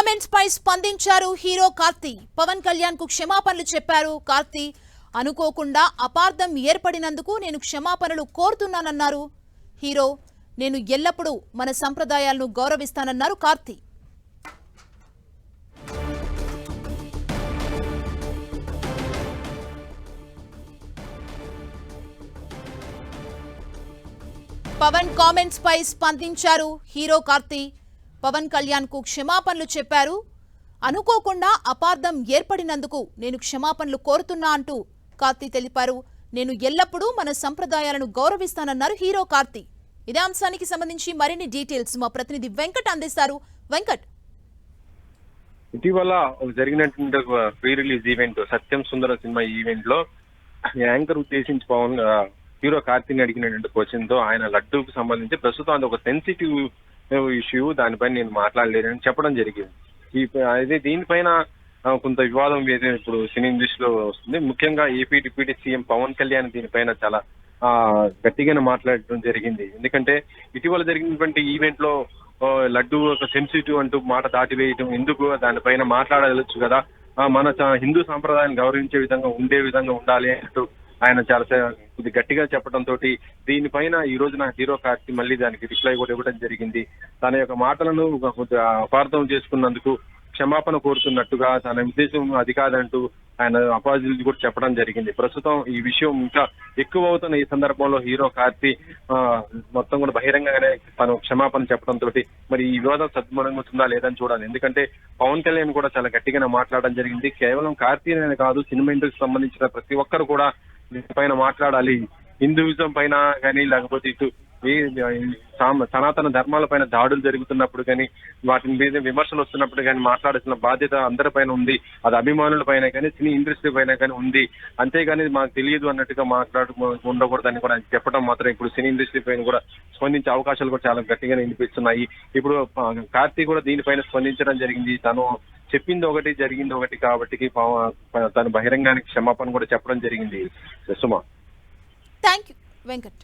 Comments పై స్పందించారు hero Karthi. Pawan Kalyan కు క్షమాపణలు చెప్పారు కార్తీ. అనుకోకుండా అపార్థం ఏర్పడినందుకు నేను క్షమాపణలు కోరుతున్నానన్నారు హీరో. నేను ఎల్లప్పుడూ మన సంప్రదాయాలను గౌరవిస్తానన్నారు కార్తీ. పవన్ కామెంట్స్ పై స్పందించారు హీరో కార్తీ. పవన్ కళ్యాణ్ కు క్షమాపణలు చెప్పారు. అనుకోకుండా అపార్థం ఏర్పడినందుకు నేను క్షమాపణలు కోరుతున్నా అంటూ కార్తీ తెలిపారు. నేను ఎల్లప్పుడూ మన సంప్రదాయాలను గౌరవిస్తానన్నారు హీరో కార్తీ. ఇదే అంశానికి సంబంధించి మరిన్ని డీటెయిల్స్ మా ప్రతినిధి వెంకట్ అందిస్తారు. వెంకట్, ఇటీవల జరిగినటువంటి ప్రీ రిలీజ్ ఈవెంట్ సత్యం సుందర సినిమా ఈవెంట్ లో యాంకర్ ఉద్దేశించి పవన్ హీరో కార్తీని అడిగినటువంటి క్వశ్చన్ తో ఆయన లడ్డూకు సంబంధించి ప్రస్తుతం అది ఒక సెన్సిటివ్ ఇష్యూ, దానిపైన నేను మాట్లాడలేనని చెప్పడం జరిగింది. అదే దీనిపైన కొంత వివాదం ఇప్పుడు సినీ ఇండస్ట్రీలో వస్తుంది. ముఖ్యంగా AP deputy CM Pawan Kalyan దీనిపైన చాలా గట్టిగానే మాట్లాడటం జరిగింది. ఎందుకంటే ఇటీవల జరిగినటువంటి ఈవెంట్ లో లడ్డు ఒక సెన్సిటివ్ అంటూ మాట దాటివేయటం ఎందుకు, దానిపైన మాట్లాడవచ్చు కదా, మన హిందూ సాంప్రదాయాన్ని గౌరవించే విధంగా ఉండాలి అంటూ ఆయన చాలా కొద్ది గట్టిగా చెప్పడంతో దీనిపైన ఈ రోజు నా హీరో కార్తీ మళ్ళీ దానికి రిప్లై కూడా ఇవ్వడం జరిగింది. తన యొక్క మాటలను కొద్దిగా అపార్థం చేసుకున్నందుకు క్షమాపణ కోరుతున్నట్టుగా, తన ఉద్దేశం అది కాదంటూ ఆయన అపాజిల్ కూడా చెప్పడం జరిగింది. ప్రస్తుతం ఈ విషయం ఇంకా ఎక్కువ అవుతున్న ఈ సందర్భంలో హీరో కార్తీ మొత్తం కూడా బహిరంగంగానే తను క్షమాపణ చెప్పడంతో మరి ఈ వివాదం సద్గుణంగా లేదని చూడాలి. ఎందుకంటే పవన్ కళ్యాణ్ కూడా చాలా గట్టిగానే మాట్లాడడం జరిగింది. కేవలం కార్తీ అనే కాదు, సినిమా ఇండస్ట్రీకి సంబంధించిన ప్రతి ఒక్కరు కూడా దీనిపైన మాట్లాడాలి. హిందూయిజం పైన కానీ, లేకపోతే ఇటు సనాతన ధర్మాల పైన దాడులు జరుగుతున్నప్పుడు కానీ, వాటి మీద విమర్శలు వస్తున్నప్పుడు కానీ మాట్లాడాల్సిన బాధ్యత అందరిపైన ఉంది. అది అభిమానుల పైన కానీ, సినీ ఇండస్ట్రీ పైన కానీ ఉంది. అంతేగాని మాకు తెలియదు అన్నట్టుగా ఉండకూడదని కూడా చెప్పడం మాత్రం ఇప్పుడు సినీ ఇండస్ట్రీ పైన కూడా స్పందించే అవకాశాలు కూడా చాలా గట్టిగానే వినిపిస్తున్నాయి. ఇప్పుడు కార్తీ కూడా దీనిపైన స్పందించడం జరిగింది. తను చెప్పింది ఒకటి, జరిగింది ఒకటి కాబట్టి తను బహిరంగానికి క్షమాపణ కూడా చెప్పడం జరిగింది. సుమా, థ్యాంక్ యూ వెంకట్.